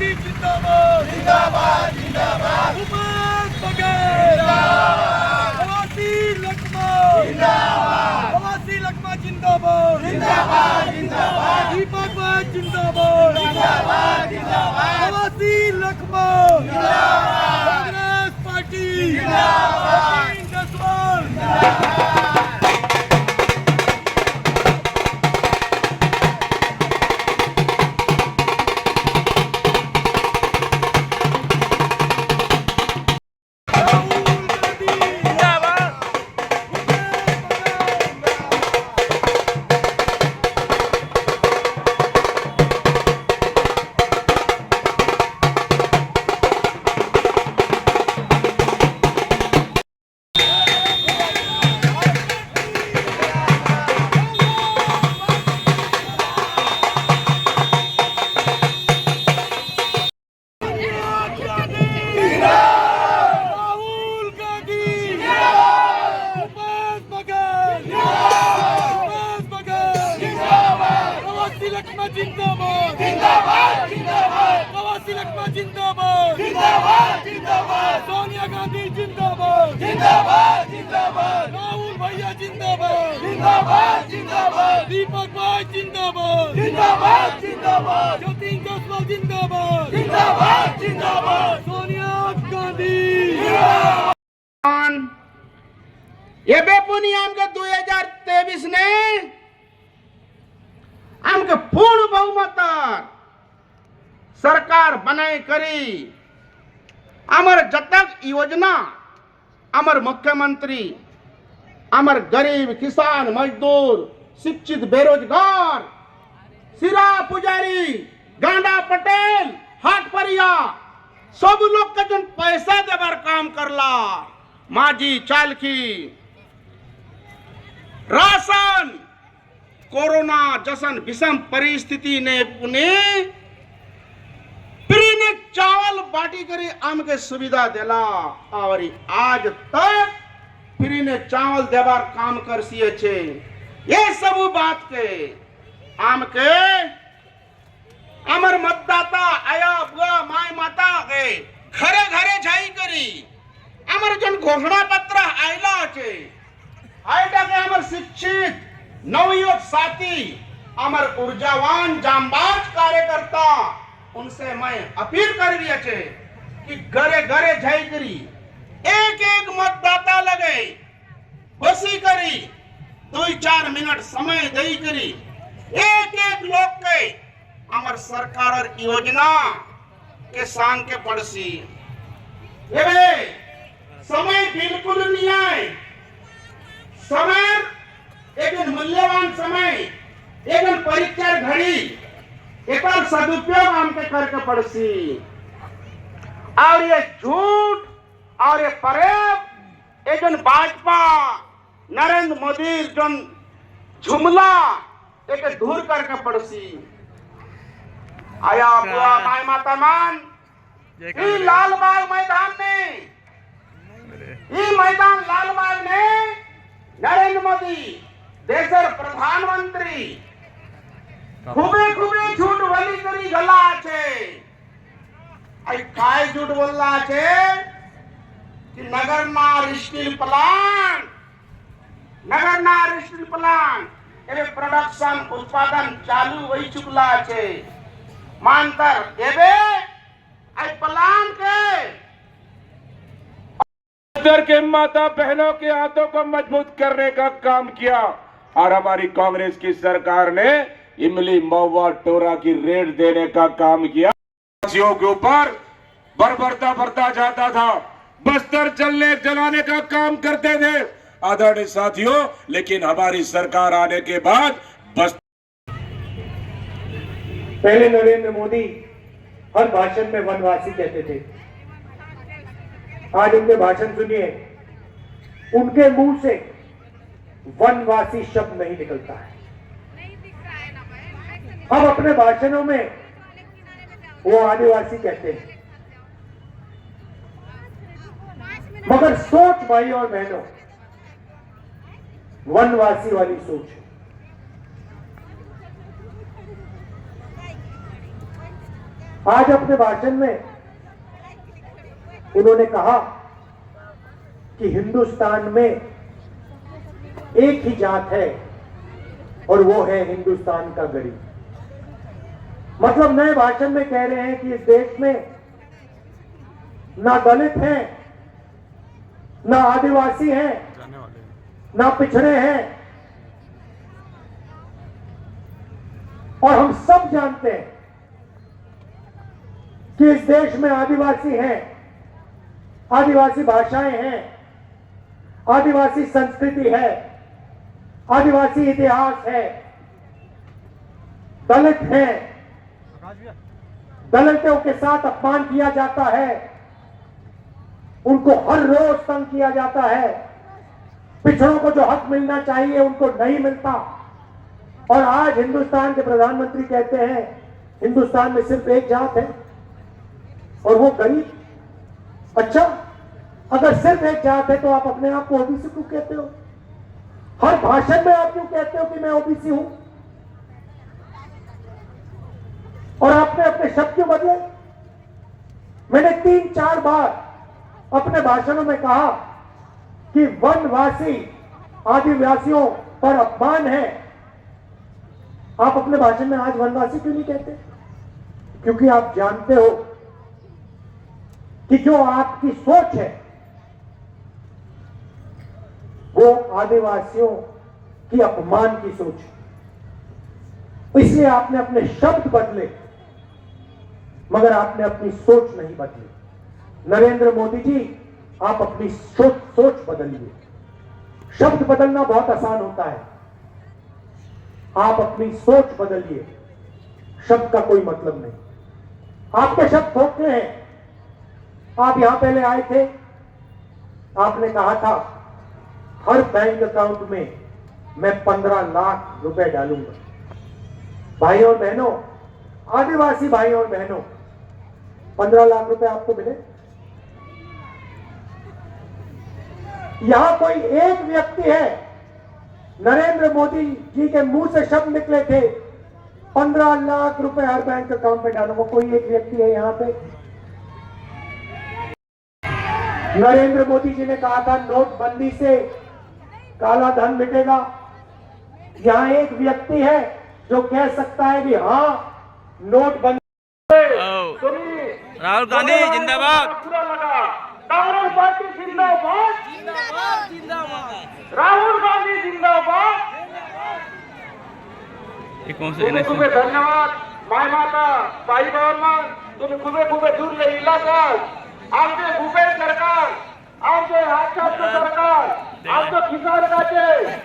गांधी जिंदाबाद जिंदाबाद जिंदाबाद। उमेश बघेल जिंदाबाद। प्रवासी लखमा जिंदाबाद। प्रवासी लखमा जिंदाबाद जिंदाबाद जिंदाबाद। दीपक भाई जिंदाबाद जिंदाबाद जिंदाबाद। प्रवासी लखमा जिंदाबाद। कांग्रेस पार्टी जिंदाबाद जिंदाबाद। जिंदाबाद जिंदाबाद जिंदाबाद। प्रवासी लखमा जिंदाबाद जिंदाबाद जिंदाबाद। सोनिया गांधी जिंदाबाद जिंदाबाद जिंदाबाद। राहुल भैया जिंदाबाद जिंदाबाद जिंदाबाद। दीपक भाई जिंदाबाद जिंदाबाद जिंदाबाद। ज्योति जायसवाल जिंदाबाद जिंदाबाद जिंदाबाद। सोनिया गांधी जिंदाबाद। ये बेपुनी आमके 2023 ने आमके पूर्ण बहुमत सरकार बनाई करी। अमर जतक योजना अमर मुख्यमंत्री अमर गरीब किसान मजदूर शिक्षित बेरोजगार सिरा पुजारी गांडा पटेल हाट परिया सब लोग के जन पैसा देवर काम करला माझी चालकी राशन कोरोना जसन विषम परिस्थिति ने पुणे फ्री चावल बाटी करी आम के सुविधा देला और आज तक फ्री ने चावल देवार काम कर सिए छे। ये सब बात के आम के अमर मतदाता आया बुआ माय माता के घरे घरे जाई करी अमर जन घोषणा पत्र आयला छे आयटा के अमर शिक्षित नवयुवक साथी अमर ऊर्जावान जांबाज कार्यकर्ता उनसे मैं अपील कर रही है कि घरे घरे जाई करी एक एक मतदाता लगे बसी करी 2-4 मिनट समय दई करी एक एक लोग के अमर सरकार योजना के सांग के पड़सी ये समय बिल्कुल नहीं आए। समय एक मूल्यवान समय एक परीक्षा घड़ी एक सदुपयोग हमके करके पड़सी और ये झूठ और ये फरेब एक भाजपा नरेंद्र मोदी जन जुमला एक दूर करके पड़सी आया बुआ माय माता मान ये लालबाग मैदान ने ये मैदान लालबाग ने नरेंद्र मोदी देशर प्रधानमंत्री खूबे खूबे झूठ बोली करी गला छे। आई काय झूठ बोलला छे कि नगरनार स्टील प्लांट एवे प्रोडक्शन उत्पादन चालू वही चुकला छे मानतर एवे आई प्लांट के माता बहनों के हाथों को मजबूत करने का काम किया और हमारी कांग्रेस की सरकार ने इमली महुआ टोरा की रेट देने का काम किया। के ऊपर बढ़ता जाता था बस्तर जलाने का काम करते थे आदरणीय साथियों, लेकिन हमारी सरकार आने के बाद पहले नरेंद्र मोदी हर भाषण में वनवासी कहते थे। आज उनके भाषण सुनिए, उनके मुंह से वनवासी शब्द नहीं निकलता है। अब अपने भाषणों में वो आदिवासी कहते हैं, मगर सोच भाई और बहनों वनवासी वाली सोच है। आज अपने भाषण में उन्होंने कहा कि हिंदुस्तान में एक ही जात है और वो है हिंदुस्तान का गरीब। मतलब नए भाषण में कह रहे हैं कि इस देश में ना दलित हैं, ना आदिवासी हैं, ना पिछड़े हैं, और हम सब जानते हैं कि इस देश में आदिवासी हैं, आदिवासी भाषाएं हैं, आदिवासी संस्कृति है, आदिवासी इतिहास है, दलित हैं, दलितों के साथ अपमान किया जाता है, उनको हर रोज तंग किया जाता है, पिछड़ों को जो हक मिलना चाहिए उनको नहीं मिलता। और आज हिंदुस्तान के प्रधानमंत्री कहते हैं हिंदुस्तान में सिर्फ एक जात है और वो गरीब। अच्छा, अगर सिर्फ एक जात है तो आप अपने आप को ओबीसी क्यों कहते हो? हर भाषण में आप क्यों कहते हो कि मैं ओबीसी हूं? और आपने अपने शब्द क्यों बदले? मैंने 3-4 बार अपने भाषणों में कहा कि वनवासी आदिवासियों पर अपमान है। आप अपने भाषण में आज वनवासी क्यों नहीं कहते? क्योंकि आप जानते हो कि जो आपकी सोच है वो आदिवासियों की अपमान की सोच है। इसलिए आपने अपने शब्द बदले मगर आपने अपनी सोच नहीं बदली। नरेंद्र मोदी जी, आप अपनी सोच बदलिए। शब्द बदलना बहुत आसान होता है, आप अपनी सोच बदलिए। शब्द का कोई मतलब नहीं। आपके शब्द खोखले हैं। आप यहां पहले आए थे, आपने कहा था हर बैंक अकाउंट में मैं 15 लाख रुपए डालूंगा। भाई और बहनों, आदिवासी भाई और बहनों, 15 लाख रुपए आपको मिले? यहां कोई एक व्यक्ति है, नरेंद्र मोदी जी के मुंह से शब्द निकले थे 15 लाख रुपए हर बैंक अकाउंट में डालूंगा। कोई एक व्यक्ति है यहां पे? नरेंद्र मोदी जी ने कहा था नोटबंदी से काला धन मिटेगा। यहां एक व्यक्ति है जो कह सकता है कि हाँ, नोटबंदी। राहुल गांधी जिंदाबाद। पूरा लगा। कांग्रेस पार्टी जिंदाबाद, जिंदाबाद जिंदाबाद। राहुल गांधी जिंदाबाद। तुम्हें खूबे धन्यवाद माय माता भाई बहन, तुम्ही खूबे दूर इलाकात आमचे भूपेश सरकार, आमचे हातछापचं सरकार, आमचं किसान राज्य